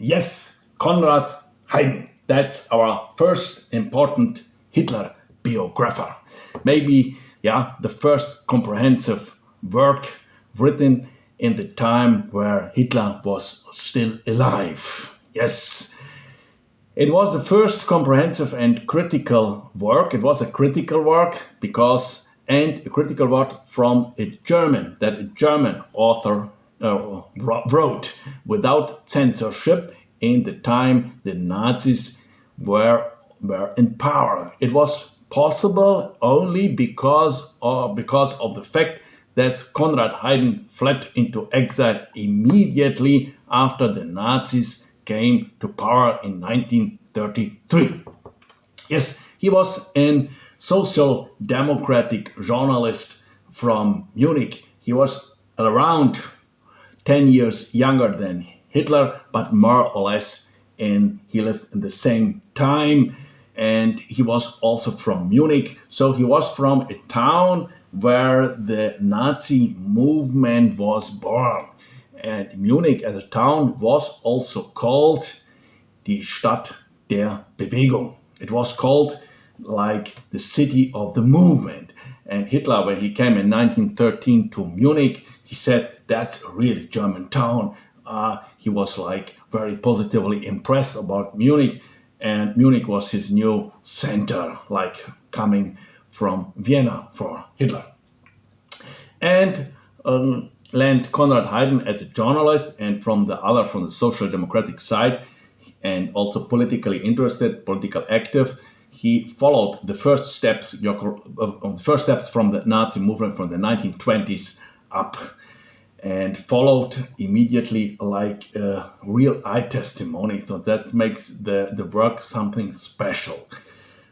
Yes, Konrad Heiden. That's our first important Hitler biographer. Maybe, the first comprehensive work written in the time where Hitler was still alive. Yes, it was the first comprehensive and critical work. It was a critical work and a critical work from a German author wrote without censorship in the time the Nazis were in power. It was possible only because of the fact that Konrad Heiden fled into exile immediately after the Nazis came to power in 1933. Yes, he was a social democratic journalist from Munich. He was around 10 years younger than Hitler, but more or less, and he lived in the same time. And he was also from Munich. So he was from a town where the Nazi movement was born. And Munich as a town was also called die Stadt der Bewegung. It was called like the city of the movement. And Hitler, when he came in 1913 to Munich, he said, that's a really German town. He was like very positively impressed about Munich. And Munich was his new center, like coming from Vienna for Hitler. And land Konrad Heiden as a journalist and from the social democratic side and also politically interested, political active, he followed the first steps from the Nazi movement from the 1920s up and followed immediately like a real eye testimony. So that makes the work something special.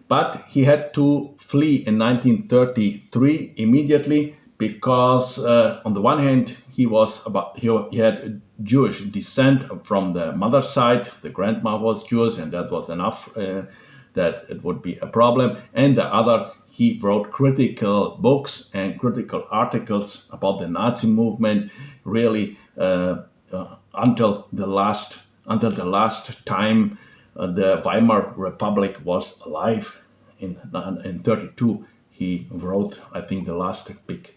But he had to flee in 1933 immediately because on the one hand, he had Jewish descent from the mother's side. The grandma was Jewish, and that was enough that it would be a problem. And the other, he wrote critical books and critical articles about the Nazi movement, really until the last time the Weimar Republic was alive. In 1932, he wrote, I think, the last big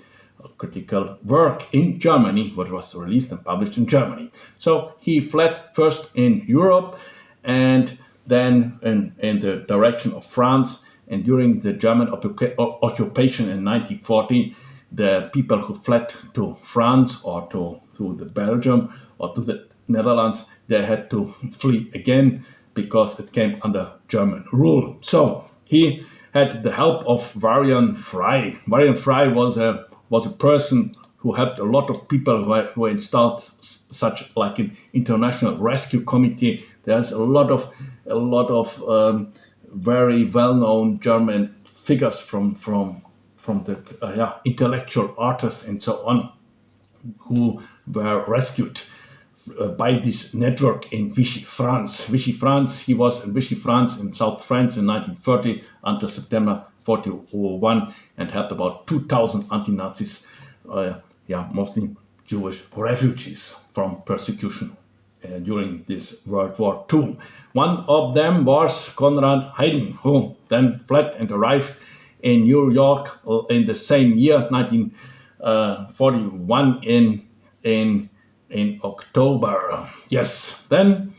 critical work in Germany, which was released and published in Germany. So he fled first in Europe and then in the direction of France. And during the German occupation in 1940, the people who fled to France or to the Belgium or to the Netherlands, they had to flee again because it came under German rule. So he had the help of Varian Fry. Varian Fry was a person who helped a lot of people who installed such like an international rescue committee. There's a lot of very well-known German figures from the intellectual artists and so on who were rescued by this network in Vichy, France. He was in Vichy, France, in South France in 1930 until September 1941 and helped about 2,000 anti-Nazis, mostly Jewish refugees from persecution during this World War II. One of them was Konrad Heiden, who then fled and arrived in New York in the same year, 1941, in October. Yes, then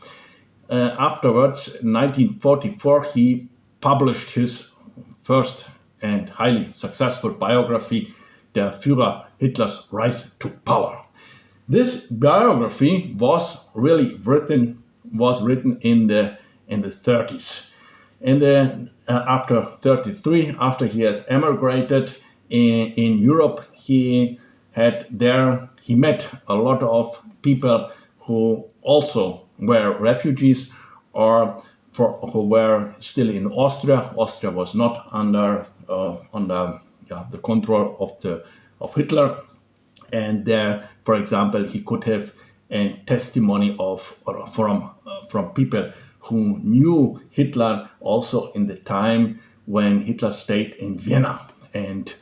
afterwards, in 1944, he published his first and highly successful biography, Der Führer, Hitler's Rise to Power. This biography was written in the 30s. And then after 1933, after he has emigrated in Europe, he met a lot of people who also were refugees or who were still in Austria. Austria was not under the control of Hitler, and there, for example, he could have a testimony from people who knew Hitler also in the time when Hitler stayed in Vienna. And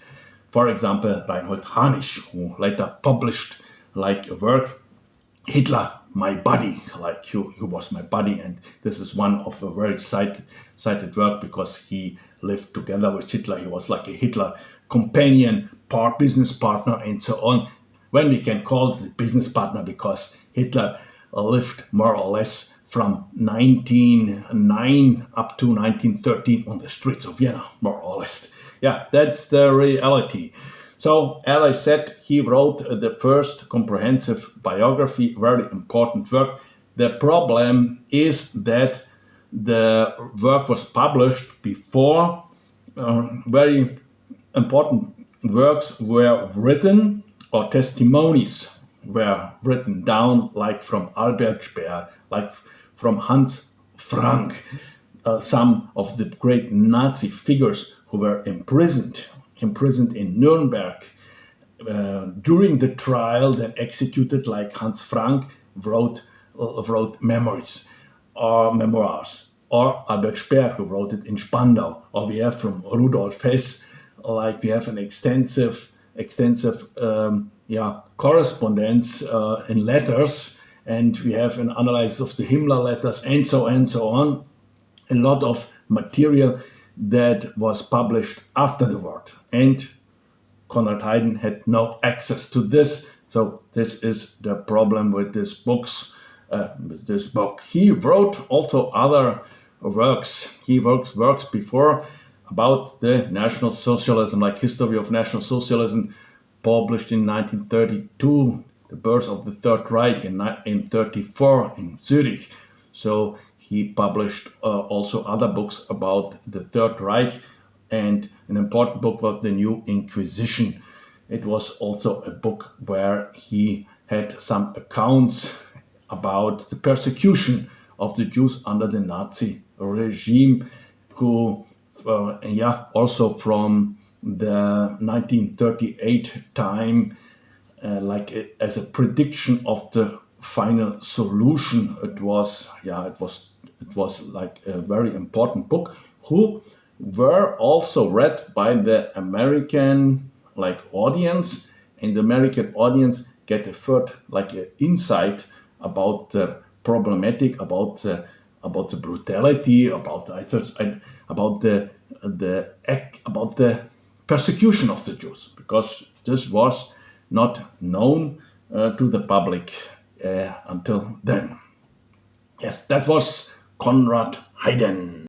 for example, Reinhold Harnisch, who later published like a work, Hitler my buddy, like he was my buddy. And this is one of a very cited work because he lived together with Hitler. He was like a Hitler companion, business partner, and so on. When we can call it a business partner, because Hitler lived more or less from 1909 up to 1913 on the streets of Vienna, more or less. Yeah, that's the reality. So, as I said, he wrote the first comprehensive biography, very important work. The problem is that the work was published before very important works were written, or testimonies were written down, like from Albert Speer, like from Hans Frank, some of the great Nazi figures who were imprisoned in Nuremberg during the trial, then executed, like Hans Frank wrote memoirs or memoirs, or Albert Speer, who wrote it in Spandau, or we have from Rudolf Hess, like we have an extensive correspondence in letters, and we have an analysis of the Himmler letters, and so on. A lot of material that was published after the war, and Konrad Heiden had no access to this. So this is the problem with this book. He wrote also other works. He works before about the National Socialism, like History of National Socialism, published in 1932, The Birth of the Third Reich in 1934 in Zurich. So he published also other books about the Third Reich, and an important book was The New Inquisition. It was also a book where he had some accounts about the persecution of the Jews under the Nazi regime, who also from the 1938 time, as a prediction of the final solution. It was like a very important book, who were also read by the American audience, and the American audience get a third insight about the problematic, about the brutality, about the persecution of the Jews, because this was not known to the public until then. Yes, that was Konrad Heiden.